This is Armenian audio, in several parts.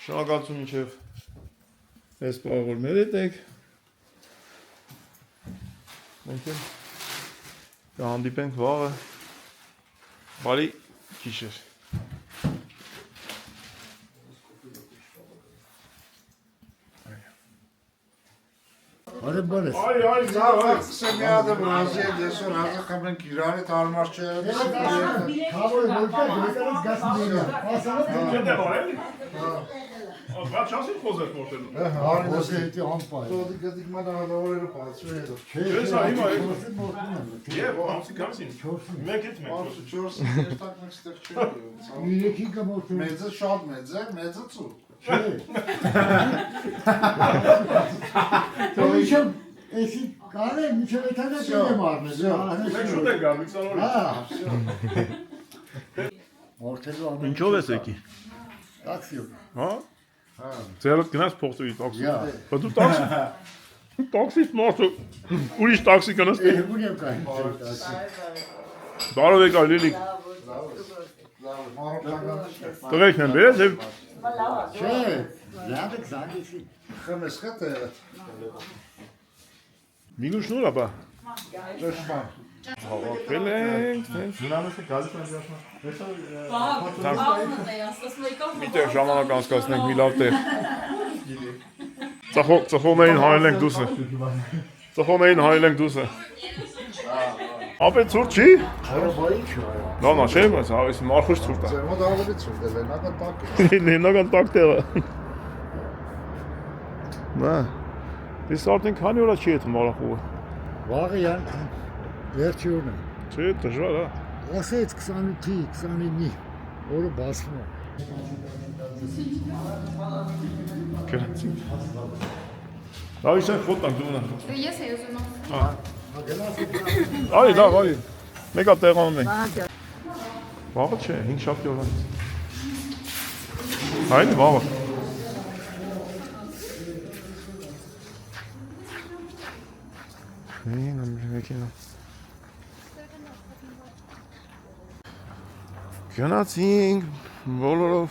Շնորհակալություն մինչև այս պարավոր մեր հետ եք։ Մենք էլ կհանդիպենք վաղը։ Բարի գիշեր։ Բարես։ Ay, zavak semiyada Brazil desor hazır kabın kirani tarmarçı. Kabul volta direktորից գասնիլիա։ Ասանա Դե բարի։ Բաց չասի խոզեր որտեղ։ հարի դասի անպայ։ Doğru dikkatik madalyaları patlıyor. Ես հիմա Եվ ամսի կամսին։ Մեկ էլ մեկ։ Olsun çorsun yer takmak ister çünkü. Իրեքի կամոթու։ Meze şad meze su. Թողիշը էսի կարե միջև էթանա դեմ առնել։ Մենք շուտ ենք գալու 20 օրից։ Հա։ Մորթելու ամեն։ Ինչով ես եկի։ Տաքսիո։ Հա։ Ձերդ գնաց փոխտուի տաքսի։ Յա։ Բայց դու տաքսի։ Տաքսից մարդը ուրիշ տաքսի կնաս։ Երբուն եմ կային։ Բարով եք այլելի։ Տղեկն են բերել եւ Չէ, լավ եք զանգեցի։ Խմես խտ է։ մինուս նուր ապա։ Դաշմա։ Հավաքվել ենք։ Զունամեսը գալիս են դաշնա։ Միտեղ ժամանակ անցկացնենք մի լավ տեղ։ Ծխողներին հանել ենք դուսը։ Ծխողներին հանել ենք դուսը։ Ապե ցուրտ չի։ Հարաբայի չէ։ Լավ չէ, բայց հավես մարխուշ ցուրտ է։ Ձերմոտ ավելի ցուրտ է, լենական տակ է։ Նենական տակ տեղը։ Նա։ Ես արդեն քանի օր չի այդ մարախուը։ Վաղը յան վերջի օրն է։ Չէ, դժվար է։ Ասեց 28-ի, 29-ի օրը բացվում է։ Գնացի։ Ավիշան ֆոտոն դու։ Ես եի ուզում։ Այ լավ, այ։ Մեկա տեղանում ենք։ Վաղը չէ, 5 շաբթի օրվանից։ Հայ, վաղը։ Մեկինա։ Գնացինք բոլորով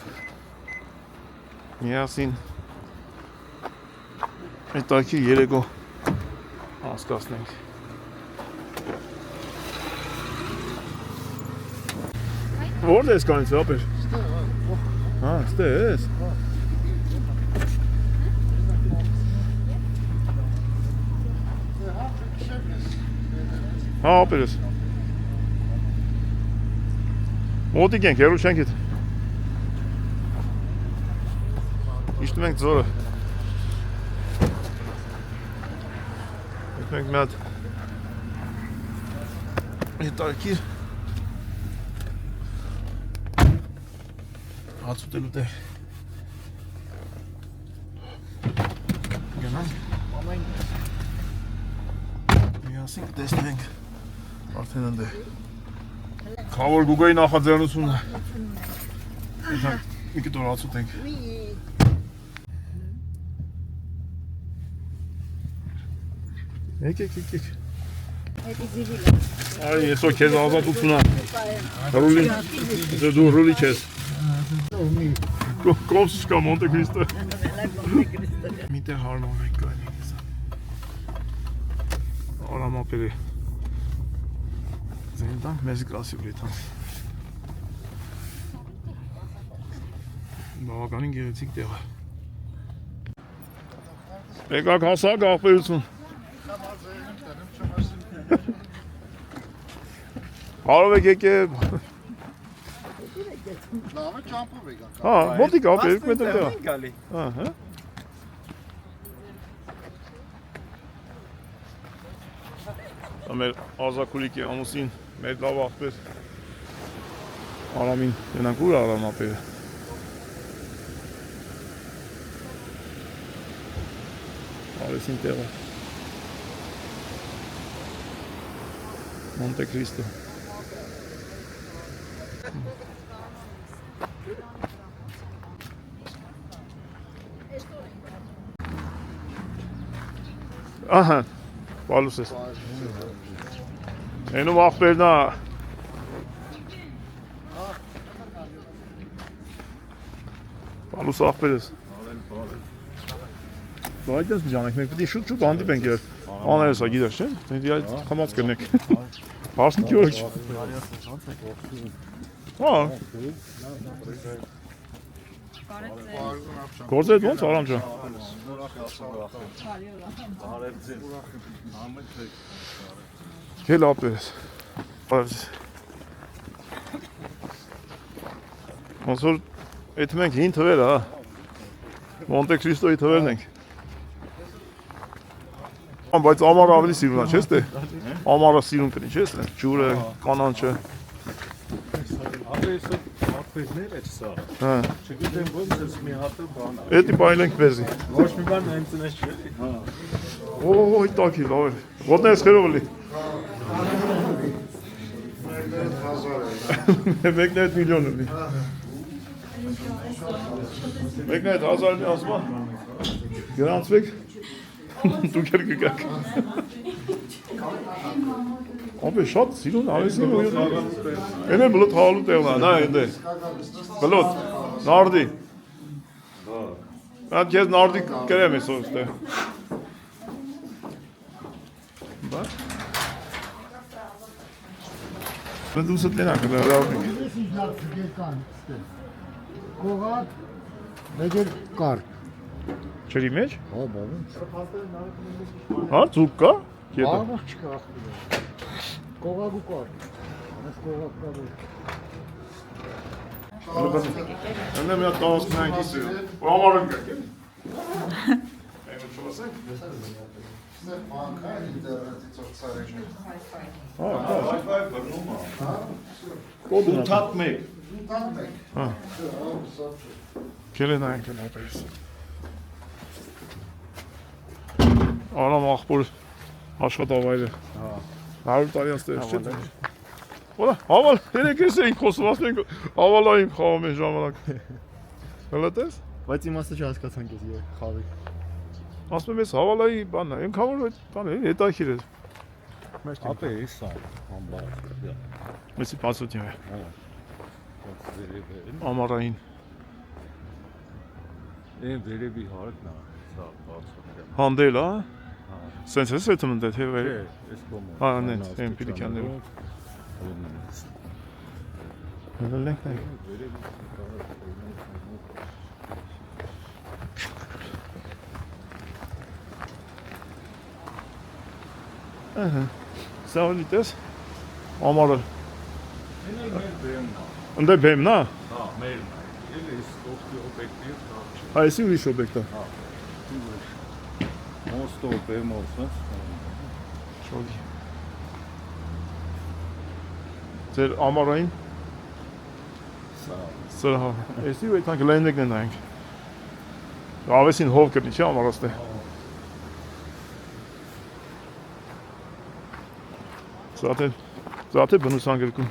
միասին այդ տակի երեկո անցկացնենք։ Որն ես կանից ապեր։ Հա, ստե ես։ Հա, ապեր ես։ Մոտիկ ենք, հեռու չենք հետ։ Իշտում ենք ձորը։ Մենք մի հատ հետարքիր հաց ուտելու տեղ գնանք միասին կտեսնենք արդեն ընդ է Խավոր գուգայի նախաձեռնությունը մի կտոր հաց ուտենք Եկեք Այ եսօ քեզ ազատություն է Ռուլի դու ռուլի չես Կոմսկա Մոնտե Քրիստո Միտեղ հարնով ենք կայնի Արամապերի Զենտանք մեզ կրասի վրիթան Բավականին գեղեցիկ տեղ է Եկակ հասակ աղբերություն Հարով եք եկև Լավը ճամպով է գա։ Հա, մոտիկ ապեր, 2 մետր տեղ Ահա Դա մեր ազակուրիկի ամուսին, մեր լավ աղբեր Արամին, ենանք ուր Արամ ապերը Արեսին տեղը Մոնտե Քրիստո Ահա, բալուս ես Էնում աղբերն է Բալուս աղբեր ես Բայց դες միջանեք մենք պետք է շուտ հանդիպենք երբ աներս է գիտես չէ դե խմած կնեք Հարսնքի ոչ Հա Գործը ոնց արամ ջան Գել ապերս Ոնց որ այդ մենք հին թվեր հա Մոնտե Քրիստոյի թվերն ենք Բայց ամառը ավելի սիրուն է, չես թե Ամառը սիրուն կնի, չես թե Ջուրը, կանանչը Ախպերներ է սա Հա Չգիտեմ ոնց ես մի հատը բան Էդի բայլենք բեզի Ոչ մի բան հենց նես չէ Հա Օй տակի լավ է Ոտներս խերով լի Մեկն այդ միլիոն լի Մեկն այդ հազար մի ասմա Գրանցվեք Դուք էլ կգաք Ապե շատ սիրուն արեսին ու Են են բլոտ հալու տեղն է, նա են դե Բլոտ, նարդի Այդ կեզ նարդի կրեմ ես ով ստեղ Բա Մենք դուսըտ լենակ հրավնիկ Ես իջնակ կեկան Կողակ Մեջեր կար Չերի մեջ? Հա բավն Հա ծուկ կա? Կետա Բավն չկա Կողակ ու կար Ես կողակ կար Ընդ է մի հատ տանոց կնայինք իսը Ու ամարն կակ էլ Այն ու չվասենք? Ստեղ բանկա ինտերնետից ծրցարեջ Հա, Wi-Fi բռնում է կոդն է Թափ մեկ Տան մեկ Հա Կել է նայենք էլ ապերս Արամ աղբոր աշխատավայրը 100 տարի աստեղս չէ Որա, հավալ, երեք ես էինք խոսում, ասում ենք հավալային խաղում են ժամանակ Հլտես? Բայց իմաստը չհասկացանք ես եւ խաղի։ Ասում եմ ես հավալայի բանն է, ինք համար այդ բանը հետաքրիր է Ապե էսա ամբար Մեսի պասոտիվ է Ամարային Են վերևի հարկն է սա բացը Հանդել, հա? Սենց ես էթում ընդ հետ հեվեր Էս կոմը Հա, նենց, են պիրիքյաններով Հելենք նայք Սա ոլի տես Ամարը Ընդ է բեմն է? Հա, մերն է Էլ էս օգտի օբեկտիվ Հա, եսի ուրիշ օբեկտ է Մոստով բեմով Շոդի Ձեր ամարային Սրա հա Եսի ու այդանք լայննեքն են նայենք Ավեսին հով կրնի չէ ամարաստե Զատե բնուսան գրքում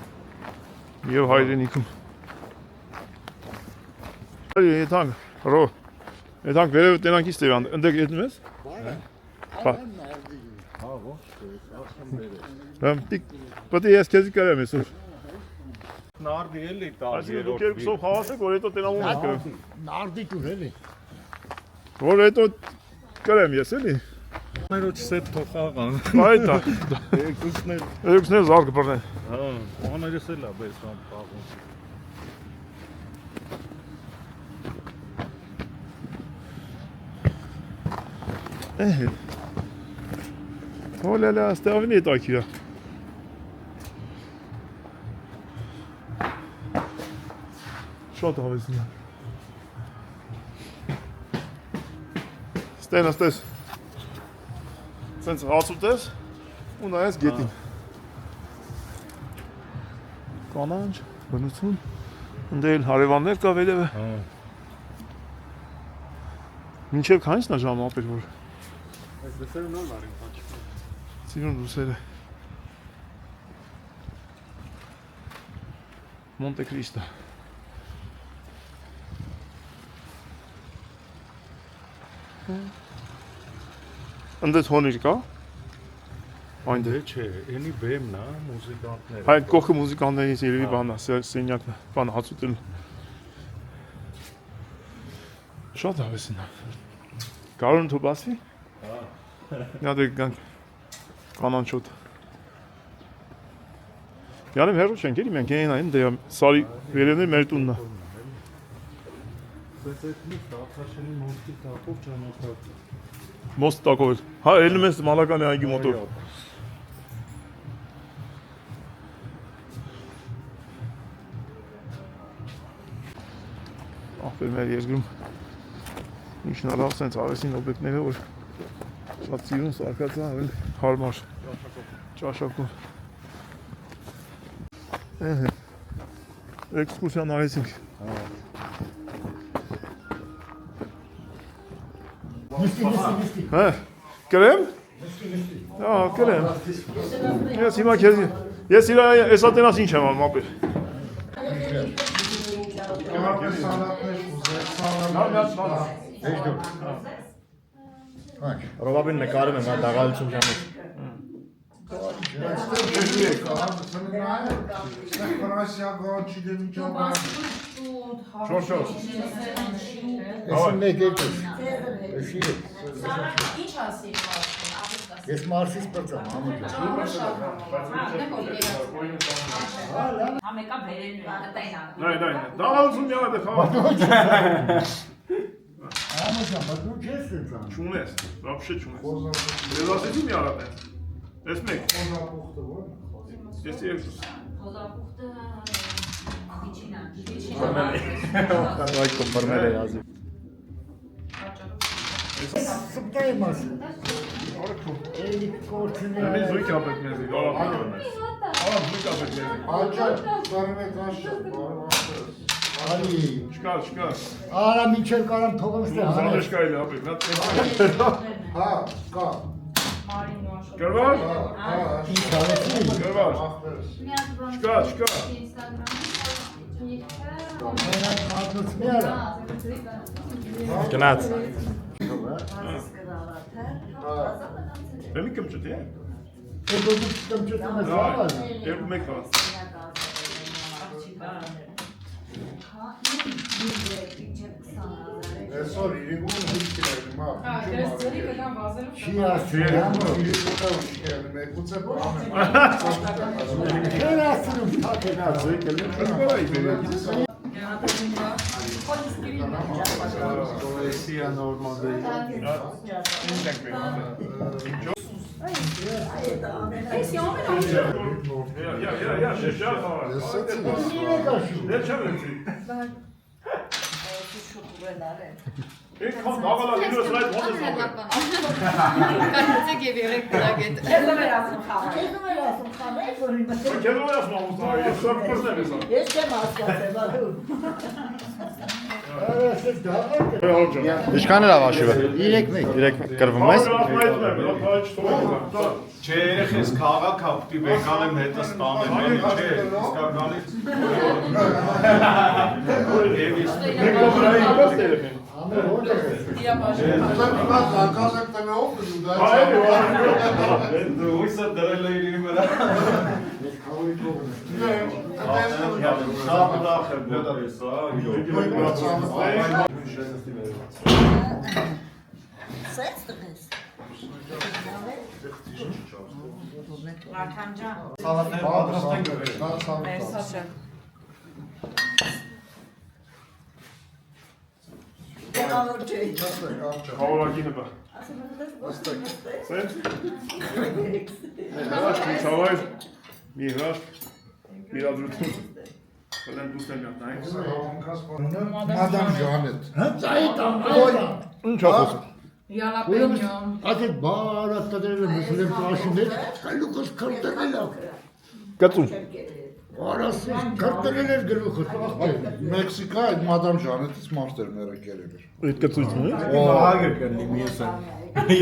Եվ հայրենիքում Եթանք Ռո Եթանք վերև տնանքից տևան Ընդեք ետնում ես? Հա, ոչ Պետք է ես քեզի կարեմ ես ուր Նարդի էլի տա Այսինքն դուք երկուսով խաղացեք, որ հետո տնամում եք կրեմ Նարդի տուր էլի Որ հետո կրեմ ես էլի Ներոջ սետ թողաղան Այդ է Երկուսներ զարգ բռնեն Հա, աներս էլ է բես ամ պաղում Հոլելա, ստեղվին էտ այքիրա Շատ հավեսին է Ստեն աստես Սենց հացուտ ես ու նայես գետին Կանանչ, բնություն Ընդ էլ հարևաններ կա վերևը Մինչև քանչն է ժամը ապեր որ Այս դեսերը նոր արին փաչ։ Սիրուն դուսերը Մոնտե Քրիստո Ընդ հոնիր կա Այնտեղ Դե չէ, էնի բեմն է, մուզիկանտներ Այդ կողքը մուզիկաններից երևի բանն է, սենյակն է, բան հացուտել Շատ հավեսին։ Կարոն դու բասի։ Նա դե գանք կանանչոտ։ Յարեմ հերո չենք էլի մենք այն այն դե սարի վերևներ մեր տունն է։ Մոստ տակով։ Հա, ելնում ես Մալականի այգի մոտով։ Ախպեր մեր երկրում նիշնալավ սենց արեսին օբյեկտները, որ շատ սիրուն սարկած է, ավել հարմար ճաշակում։ Էքսկուրսիան արեցինք։ Հա, կրեմ? Հա, կրեմ։ Ես հիմա քեզ ես իրա էսա տենաս ինչ եմ անում, ապեր։ Ռոբաբին նկարում եմ, դաղալություն ժամից։ Ես մեկ եկես, Ինչ ասի ես մարսից պրծամ, Համեկա բերելու է, կտային Նայ, դաղալություն միանա դե խաղա։ Ամուսան, բայց դու չես ծան։ Չունես, вообще չունես։ Ես ասեցի մի արատ է։ Ես մեկ։ Ես երկուս։ Հոզապուխտը միջինա Այդ կոմպարմեր է յազի։ Սպտայի մասը։ Էլի կորցնի։ Մի զույգ ապետ մեզի, գարապետում ես։ Զույգ ապետ մեզի։ Աճա, բարմետ աշը, Արի։ Չկա։ Արա միջև կարամ թողեմ ստե հանես։ Զանեշ կայլ է ապետ, նա հա, կա, Գրվար։ Ինչ արեցի։ Գրվար։ Չկա։ Մենակ մատնուց մի արա։ Գնաց։ Բեմի կմճտի է։ Հետո դու կմճտում ես ավալ։ Երկու մեկ խաղաց։ այսօր իրիկուն հույս կիրայր, մա, Չի ասում։ մեկուց է բան է։ Չեն ասում թակենա զույգ էլ։ Poesia normal değil. Ինչքան է լավ աշիվը։ 3 կրվում ես։ Չէ, երեխես քաղաք ապտի բեկալ եմ հետը ստանեմ, էլի չէ, իսկականից։ Ամեն ոնց է։ Զակազակ տվեով դու դա Դու ույսը դրել է իրի վրա։ Շատ լավ է, դա էս, Սենց տղես Վարդան ջան Սալատներ պատրաստենք գրել։ Մերսաչը Եղավոր չէի Հավորակինը բա։ Սենց։ Հրաշք, ցավայր, մի հրաշք, իրադրություն։ Բլեն դուստեմ յատնայինք։ Մադամ Ժանետ։ Հենց այդ Ինչ ասում։ Յալապենյո Ասել բարատ տերել եմ մսլեմ տաշիներ, կալուկս քրտերել է։ Կծում։ Արասից քրտերել էր գլուխը։ Մեքսիկա այդ Մադամ Ժանետից մարտեր մերը կերել էր։ Այդ կծույցն է։ Վահագը կնի միեսը։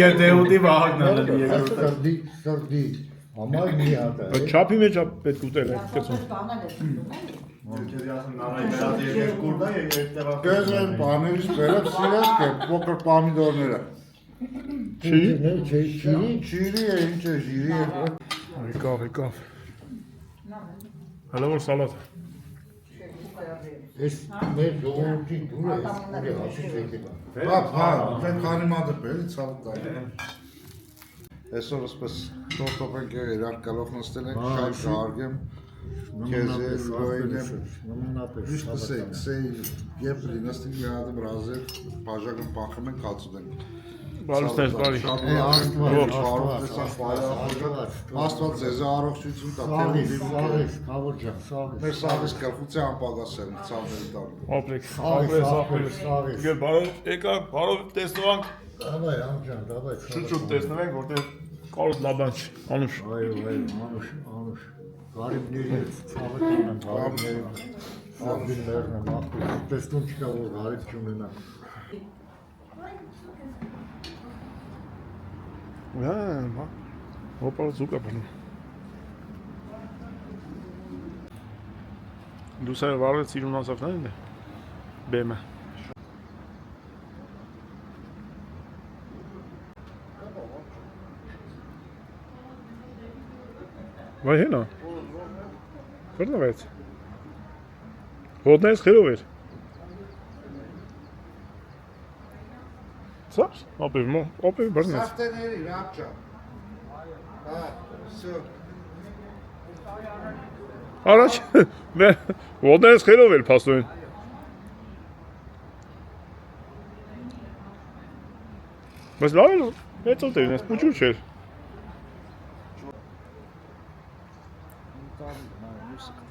Եթե ուտի վահագն ալել երկրորդը։ Սրդի, համար մի հատ է։ Բայց չափի մեջ պետք ուտել է կծում։ Կեզ են պաներից բերև սիրես կե, պոքր պամիդորները։ Չիրի է, ինչ է, ժիրի է։ Եկավ։ Հələ որ սալատ։ Ես մեր ժողովրդի դուրը ես ունի հասից եկել։ Հա, մենք քանի մատը բերի ցավը տալի։ Այսօր ասես տոպ ենք իրար գալով նստել ենք, շայ շարգեմ։ Քեզ լոյնեմ։ Նմանապես։ Սեյ եփ լինստի գարադը բրազել, բաժակը փախում են կացուդենք։ Բարուստես բարի։ Աստված ձեզ առողջություն տա։ Սաղիս, կավոր ջան, սաղիս։ Մեր սաղիս կրխուցի անպագասել ցավների տալ։ Ապրեք, Սաղիս։ Գե բարով եկա, բարով տեսնանք, Давай, ամջան, давай։ շուտ տեսնենք, որտեղ կարոտ լաբանչ, անուշ։ Այո, անուշ։ Գարիբների ցավը կանան, գարիբների։ Աբդիլներն են, ախր, տեսնում չկա որ գարիբ չունենա։ Հա, հոպա զուկա բնում։ Դու սա վարեց իրուն ասավնան է, բեմը։ Վայ հենա, կրնվեց, հոդնես խերով էր։ Սարս, ապև բրնեց։ Սարտեների ռապճա։ Հա, всё։ Առաջ, հոդնես խերով էր պաստոյն։ Բայց լավ էր, հետո տերին ես պուչուր չէր։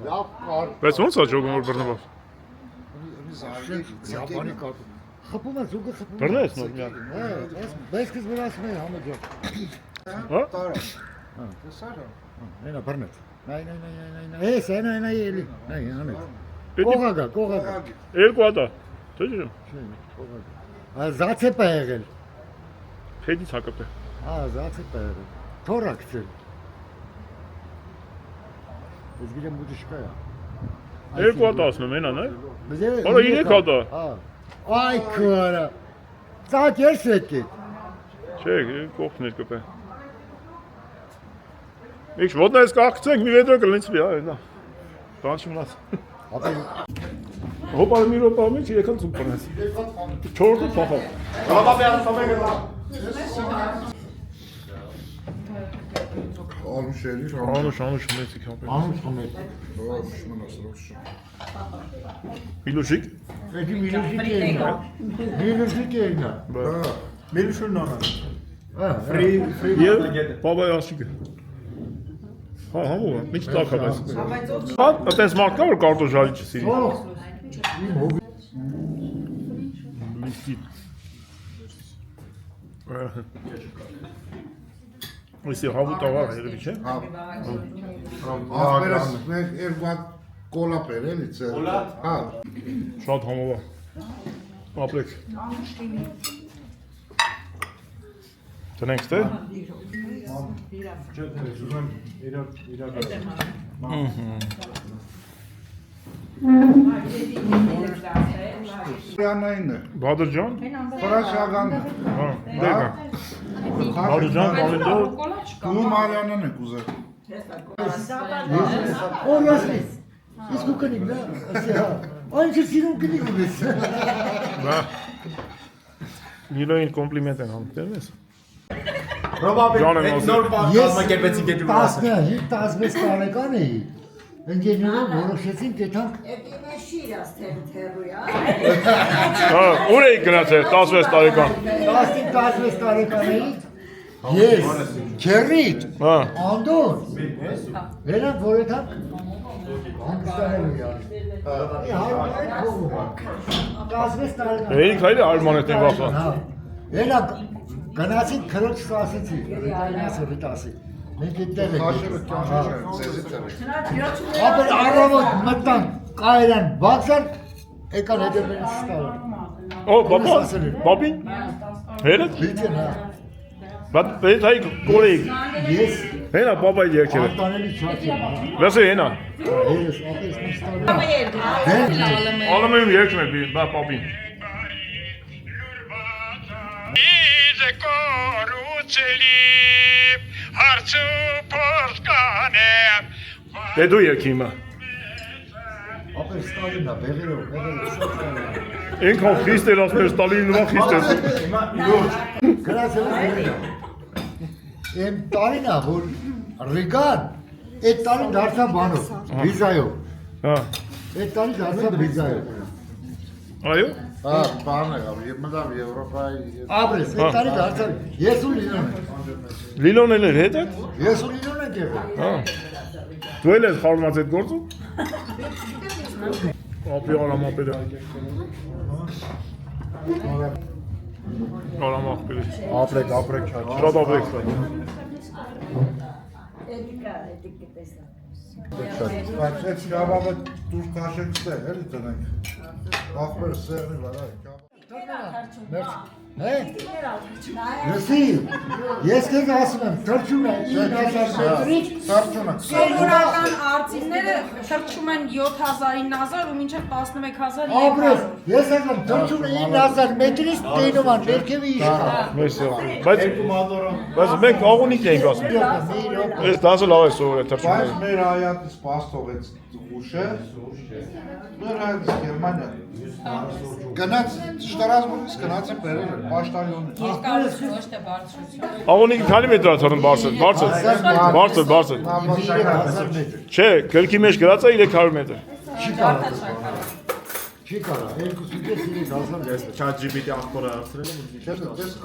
Լավ կար։ Բայց ոնց է ճոգում որ բրնվավ։ Զապանի կար։ Խփում է զուգը խփում։ Բրնեց նոր միան։ Հա, բայց քեզ վրացում է համաձայն։ Հա? Տարա։ Հա, տեսարա։ Այնա բռնեց։ Նայ, էս այնա էլի։ Նայ, անե։ Կողագա։ Երկու հատա։ Չէ՞ չէ։ Կողագա։ Զաց է եղել։ Փեդից հակապ է։ Հա, զաց է եղել։ Թորակցել։ Ես գիտեմ բուդիշկա է։ Երկու հատա ասում եմ, այնա, նայ։ Բզե։ Արա 3 հատա։ Հա։ Ay kara. Saat yer sürekli. Չէ, կողքն էր կպե։ Իքս ոտնա ես կաղկցենք մի վեդրո կլինց բի, նա։ Բան չմնաց։ Abi Հոպար մի ռոպա մեջ 3 հատ ծուկ պրնեց։ 4-ը փախավ։ Հապա բի ասում եք Անուշելի Անուշ մեծիկ հապե։ anı samet. Միլուշիկ։ Peki milüzük yayına. Milüzük yayına. Miluşun ona. Ha, Եվ բաբայի ասիկը։ Հա, համով է, միջ տակ հա բայց։ Հա, այտենց մարդ կա որ կարտոժալի չսիրի։ Oh. Լիստի։ Ոսի հավու տավար երևի չէ։ Ախպերս մենք երկու հատ կոլա բերել իցե։ Կոլա։ Հա։ Շատ համով է։ Ապրեք։ Տնենք թե։ Յանային է։ Բադր ջան։ Ֆրանսիական։ Հա, դեկա։ Բադր ջան, բալենդոր։ Դու Մարիանն եք ուզել։ Orası. Biz kukanik da. Aynı sinum kinik biz. Բա։ Նիրոին կոմպլիմենտ են հանում, դեմ ես։ Ռոբաբի, Ջան եմ այդ ասել։ նոր կազմակերպեցին գետնի վրա։ 16 տարեկան էի։ Ընկերներով որոշեցին կեթանք Եկիմե շիրաս թերույա։ Հա, ուր էի գնացել 16 տարեկան։ 16 տարեկան էի։ Ես, քերիտ, Հա։ անդոն։ Վերանք որեթանք հանգստանելու յար։ Հարմարի փողում։ 16 տարեկան։ Էինք հայրը արմանետ են վախա։ Հա։ Վերա գնացին քրոջ ասեցի, ռիտայնասը ռիտասի։ Մենք այդտեղ Քաշելը ենք։ ճանաչել, ձեզի տեղ։ Ապեր առավոտ մտան կայրան բացան եկան հետևեն ստալը։ Օ, բաբա, բաբին։ Հերդ։ Բիթեն հա։ Բա պետք է կորեիկ։ Ես Հենա բաբայի երկերը։ արտանելի չաք եմ։ Լսե հենա։ Ես ապես մստալը։ Ալում եմ երկն է բա բաբին։ Իզե կորուցելի հարցու պորտկանեմ Դե դու երկի հիմա։ Ապեր ապեր Ստալինա, բեղերով, շատ կարելի։ Ինքան խիստ էր ասներ Ստալինն ու խիստ էր։ Գրացել եմ։ Եմ տարինա, որ Ռիգան, այդ տարին դարձա բանով, վիզայով։ Հա։ Այդ տարին դարձա վիզայով։ Այո։ Հա, բան է, մտավ Եվրոպայի։ Ապրես, այդ տարի դարձա, ես ու Լինոն եմ։ Լիլոն էլ էր հետ է։ Ես ու Լինոն ենք եղել։ Հա։ Դու էլ ես խառնած այդ գործը։ Ապի արամ ապերը։ Արամ ապերը։ Ապրեք, ապրեք, չա։ Շատ ապրեք։ Էդիկա տեսա։ Բայց այդ շաբաթը դուրս քաշեք ստեղ, էլի տնենք։ Ախպեր սերնի վրա։ Հե։ Լսի, ես քեզ ասում եմ, թրջում է 9000 մետրից, Սարճունը։ Սովորական արծիվները թրջում են 7000-9000 ու մինչև 11000 ապրես, ես ասում, թրջում է 9000 մետրից տենում են, ներքևի իշկա։ Մեզ բայց մենք աղունիկն էինք ասում։ Այս դասը լավ է սովորել Բայց թրջումները։ մեր հայատից պաս թողեց ուշը։ Մեր հայատից Գերմանիա։ Գնաց Շտրասբուրգից գնաց են բերել պաշտարյոնը։ երկարություն ոչ թե բարձրություն։ Աղունիկը քանի մետր է թռնում բարձր։ Բարձր։ 3000 մետր։ Չէ, գրքի մեջ գրած է 300 մետր։ Չի կարա։ Չի կարա, 2.5-3000 մետր։ ChatGPT ախորը ասրել եմ։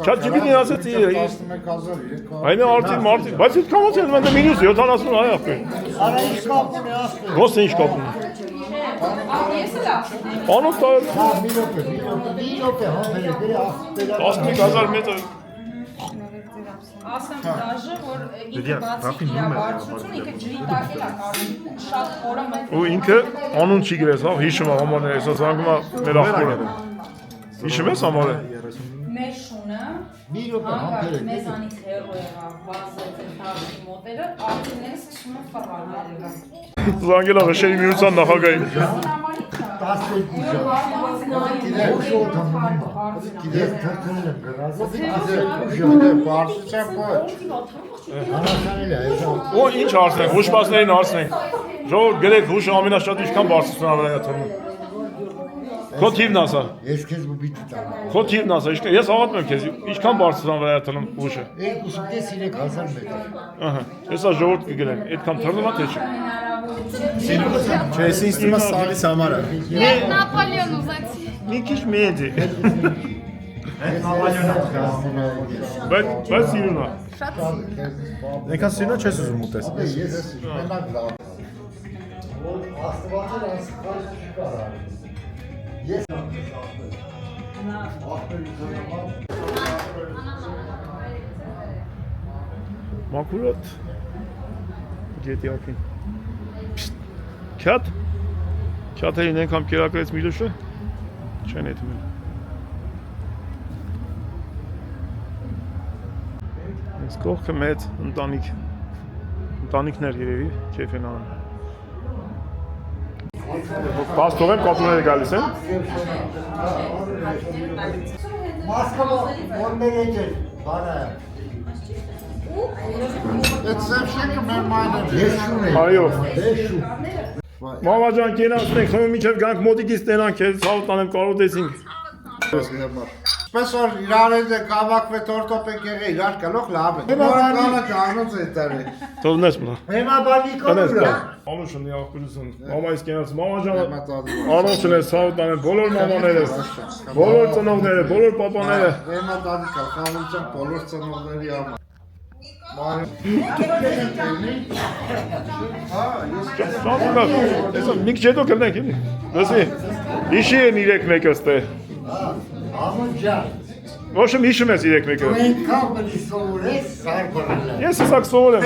ChatGPT-ն ասեց 11300։ Այն արդի, բայց այդ կամոց են մենდა մինուս 70 այ ախպեր։ Արա ինչ կապ ունի ասում։ Ոնց է ինչ կապ ունի։ Ես էլ ասում եմ։ Անոց տա Հա, մի րոպե, համբերեք, դե ասպերա։ 15000 մետր։ Ասեմ դաժե, որ ինքը բացի իր բարձրությունը, ինքը ջրի տակ էլ է կարում շատ խորը մտնել։ Ու ինքը անուն չի գրես, հա, հիշում է համարները, հեսա զանգում է մեր ախորը։ Հիշում ես համարը։ Մեր շունը Մի րոպե, հանկարծ համբերեք։ մեզանից հեռու եղավ վազեց այդ հարցի մոտերը, արտիները սկսում են ֆռալ ներելը։ Զանգել է Վշերի միության նախագահին։ 12 Ես թրթրել եմ գրազով, Բարձրացան ոչ։ անասանել է, այս Ու ինչ հարցնենք, հուշպասներին հարցնենք։ Ժողովուրդ գրեք հուշը ամենաշատ ինչքան բարձրացնա վրա է թռնում։ Քո թիվն ասա։ ես քեզ բուբիտի տամ։ Քո թիվն ասա, ես հավատում եմ քեզ, ինչքան բարձրացնա վրա է թռնում հուշը։ 2.5-3000 մետր։ Ահա, հեսա ժողովուրդ կգրենք, այդքան թռնում է թե չէ։ Չէ, ես ինձ թվում է սալիս համար է։ Napoleon ուզեցի։ Մի քիչ մեծ է։ Բայց սիրուն է։ Այնքան սիրուն չես ուզում ուտես։ Ես մենակ լավ։ Աստվածը ասխալ չի կարա։ Ես Մաքուրոտ գետի ափին։ Քյատ։ Քյաթերին անգամ կերակրեց Միլուշը։ Չեն եթում։ Այս կողքը մեծ ընտանիքներ երևի քեֆ են անում։ Պաս թողեմ կապուները գալիս են։ Մասկավը որմեր էջեր, բարը։ Այդ սեփշենը մեր մայրը։ Ես շուն եմ։ Այո։ Ես շուն։ Մամա ջան կենացնենք, խմեմ մինչև գանք մոտիկից տենանք, քեզ ցավ տանեմ կարոտեցինք։ Պես որ իրար հետ է կավակվե տորտոպեք եղե իրար կլող լավ է։ Նորականը ճանոց է տարի։ Թողնես մնա։ Հիմա բանի Տնես կորուրա։ Ամուշն յախպրություն։ Մամայից կենաց, մամա ջան Մատադի։ Անոնցն է ցավ տանեմ բոլոր մամաներս, բոլոր ծնողները, բոլոր պապաները։ Հիմա տալի կա, խաղալության բոլոր ծնողների համար։ Մի քիչ հետո կրնենք, էլի։ Լսի։ Հիշի են 3-1-ը ստե։ Ամոն ջան, Ոչ եմ հիշում ես 3-1-ը։ դու ենքան բնի սովորես սար բրել է։ Ես հեսակ սովոր եմ։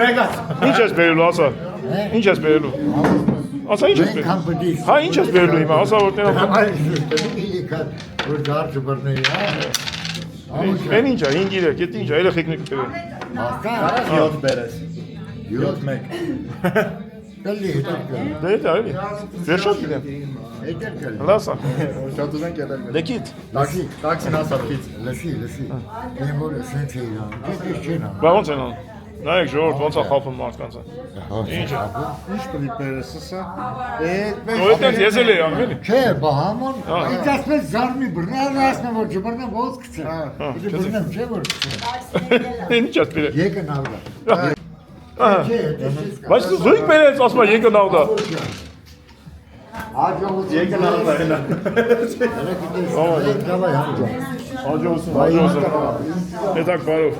Մեգա։ Ինչ ես բերելու, ասա։ Ինչ ես բերելու։ Ասա ինչ ես բերելու։ Ենքան բնի։ Հա ինչ ես բերելու հիմա, ասա որ տենա։ Որ դարձը բրնել է։ Են ինչ է, 5-3, ետ ինչ է, երեխեքն կբերեն։ Հասկան։ 7 բերես։ 7-1։ Կլի հետեր կլի։ Դե դա էլի։ Վերջոտ գիտեմ։ Հետեր կլի։ Լասա։ Շատ ուզենք ելել։ Լեկիտ։ Տաքսին ասա քիչ։ Լսի։ Եմ որ սենց է իրան։ Դες չեն անում։ Բա ոնց են անում։ Նայեք ժողովուրդ ոնց է խափում մարդկանց։ Ինչ պիտի բերես սա։ Նույնպես ես էլ էի անում էլի։ Չէ, բա համոն, ինձ ասպես զարմի բռնալ ասում որ չբռնեմ ոնց գցեմ։ Դու բռնեմ չէ որ։ Ինչ է դրել։ Եկը նավდა։ Չէ, Բայց զույգ բերեց ասում է եկը նավդա։ Աջողություն։ Եկը նավდა հենա։ Դավայ համջա։ Հաջողություն։ Հետակ բարով։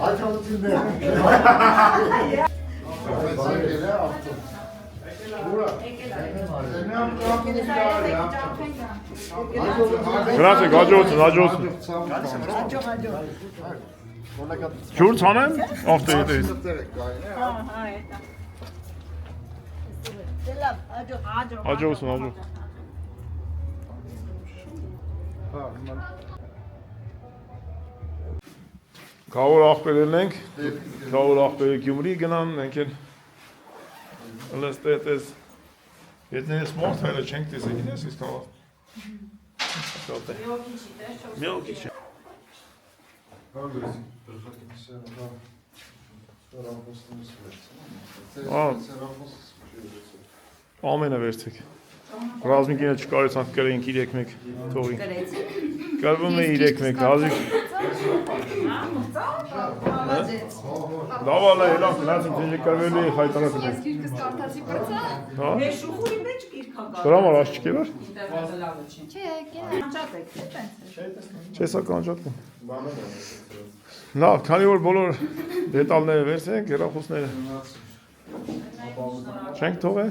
Աջողություն դեր։ Գնացեք, հաջողություն։ Ջուր ցանեմ, ախտերի դերից։ Հաջողություն։ Գավոր ախպերն ենք, գավոր ախպերը Գյումրի գնան, մենք էլ լստետես, եթե ես մորդ հայլը չենք տեսեք, ինես իսկ հաղավ։ Միոքի չէ։ Ամենը վերցեք։ Ռազմիկինը չկարեցանք կրեինք 3-1 թողի։ Կրվում է 3-1, հազիվ։ Լավալա հելան կնացինք, թե կրվելու է հայտարակ ենք։ Գիրկս կարդացի բրծա։ Հա։ Շուխուրի մեջ գիրքա կա։ Դրա համար աշճիկ էր։ Չէ, եկել։ Չէ, սա կանջատն։ Լավ, քանի որ բոլոր դետալները վերցնենք, հեռախոսները։ Չենք թողել։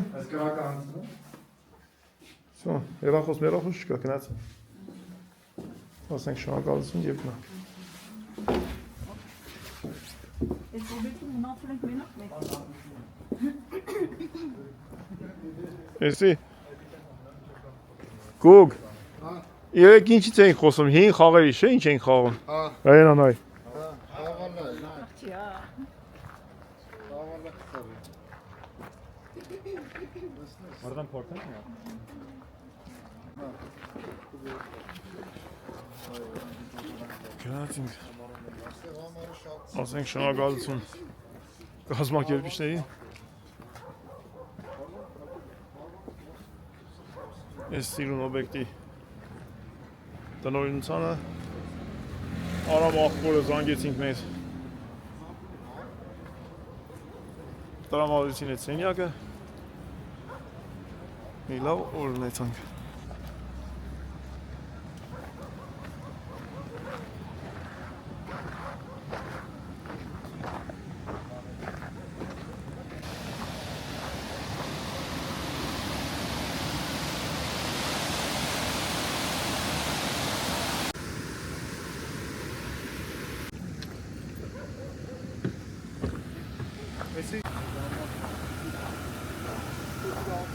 Սո, հեռախոս չկա, գնացինք։ Ասենք շնորհակալություն եւ նա։ Այս օբյեկտը մնացել ենք մենակ մեկ։ Էսի։ Գուգ։ Երեք ինչից էինք խոսում, հին խաղերի, չէ՞ ինչ էինք խաղում։ Այնա նայ։ Oradan portal mı ya? Գնացինք։ Ասենք շնորհակալություն կազմակերպիչներին։ Այս սիրուն օբյեկտի տնօրինությանը Արամ աղբորը զանգեցինք մեզ։ Տրամադրեցին այդ սենյակը։ Մի լավ օր ունեցանք։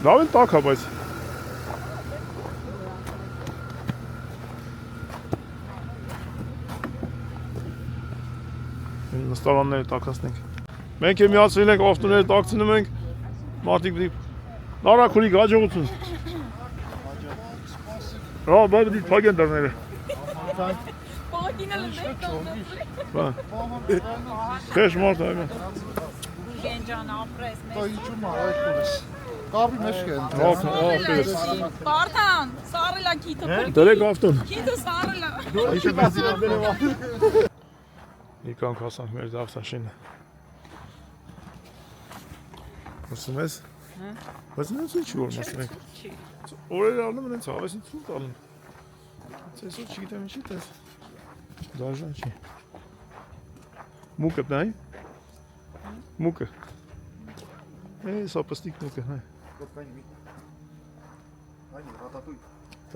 Լավ էլ տաք հա, բայց նստարանները տակասնենք։ Մենք է միացրին ենք, ավտոները տակցնում ենք, մարդիկ պիտի նարաքուրիկ հաջողություն։ Հա, բայց պիտի թագեն դռները։ Պողակինը լնդեք Քեշ մարդ այմեն։ Գենջան ապրես Դա ինչու՞մ է այդ կորես։ Կապի մեջ կեն։ Բարդան, սարելա քիթը։ Դրեք ավտոն։ Քիթը սարելա։ Ինչը բենզինավորել է։ Իկանք հասանք մեր ավտաշինը։ Ասում ես։ Բայց նենց ինչ որ մասնենք։ Օրերը անում են ցավես ինչ ցուրտ անում։ Ցեսո չգիտեմ ինչի տես։ Դաժան չի։ Մուկը նայ։ Մուկը։ Սապստիկ մուկը, հայ։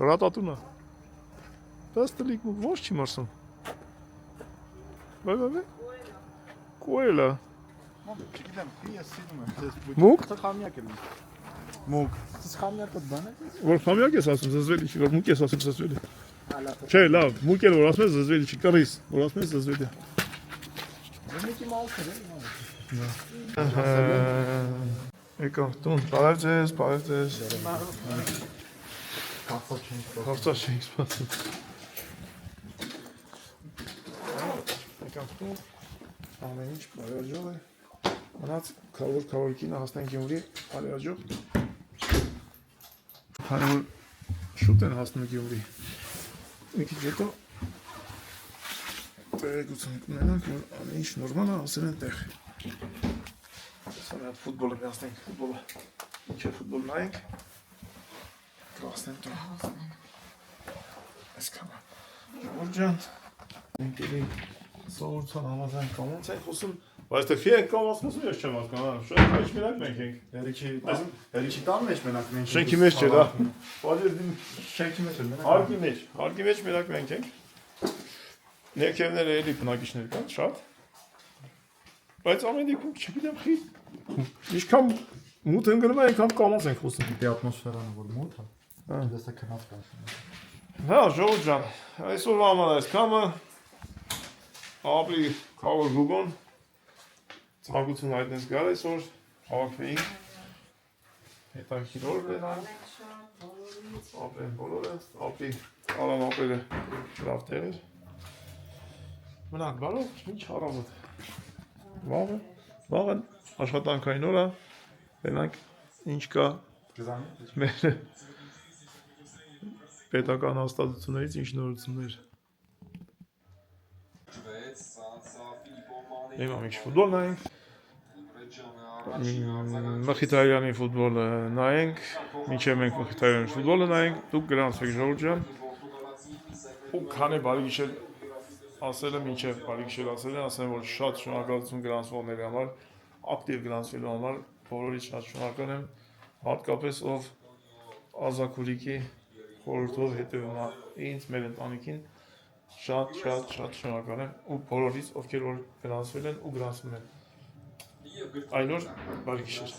Ռատատունա։ Տաստլիկ մուկ ոչ չի մարսում։ Բայ։ Կոելա։ Մուկ։ Mug. Das kam ja gut, ne? Որ խամյակ ես ասում, զզվելի չի, որ մուկ ես ասում, զզվելի։ Չէ, լավ, մուկ էլ որ ասում ես զզվելի չի, կռիս, որ ասում ես զզվելի։ Mickey Mouse, ne? Եկավ տուն, բարև ձեզ։ Հաղթա չենք սպասում։ եկան տուն, ամեն ինչ բարեաջող է, մնաց կավոր կինը հասնենք Գյումրի, բարեաջող, քանի որ շուտ են հասնում Գյումրի, մի քիչ հետո տեղեկություն կունենանք, որ ամեն ինչ նորմալ է, հասել են տեղ, սա մի հատ ֆուտբոլը միացնենք, ֆուտբոլը, ինչեր ֆուտբոլ նայենք, կհասնենք տուն, այսքանը, ժողովուրդ ջան, մենք էլի սովորության համաձայն կամոնց ենք խոսում, բայց թե ֆի եք կամոնց խոսում, ես չեմ հասկանում, շենքի մեջ մենակ մենք ենք, Հերիքի տան մեջ մենակ մենք շենքի մեջ չէ, դա, շենքի մեջ մենակ հարկի մեջ մենակ մենք ենք, ներքևները էլի բնակիչներ կան, շատ, բայց ամեն դեպքում չգիտեմ խի, ինչքան մութ ընկնում է, այնքան կամոնց ենք խոսում, Դե ատմոսֆերան որ մոտ է, դեսա քնած կաշում։ հա, ժողովուրդ ջան, այսօրվա համար այս կամը, ապրի կավոր գուգոն, ծաղկություն հայտնես գար այսօր, հավաքվեինք, հետաքրքիր օր լինան, ապրեն բոլորը, ապրի արամ ապրելը լավ տեղ էր, մնանք բարով, ինչ առավոտ, վաղը աշխատանքային օր է, բենանք ինչ կա մեր պետական հաստատություններից ինչ նորություններ։ Հիմա մի քիչ ֆուտբոլ նայենք, Մխիթարյանի ֆուտբոլը նայենք, մինչև մենք Մխիթարյանի ֆուտբոլը նայենք, դուք գրանցվեք ժողովուրդ ջան, ու քանի բարի գիշեր ասել եմ, մինչև բարի գիշեր ասել եմ, ասեմ, որ շատ շնորհակալություն գրանցվողների համար, ակտիվ գրանցվելու համար, բոլորից շատ շնորհակալ եմ, հատկապես ով Ազաքուրիկի խորհրդով հետևում է ինձ, մեր ընտանիքին, շատ շնորհակալ եմ ու բոլորից, ովքեր որ գրանցվել են ու գրանցվում են։ Այն օր բարի գիշեր։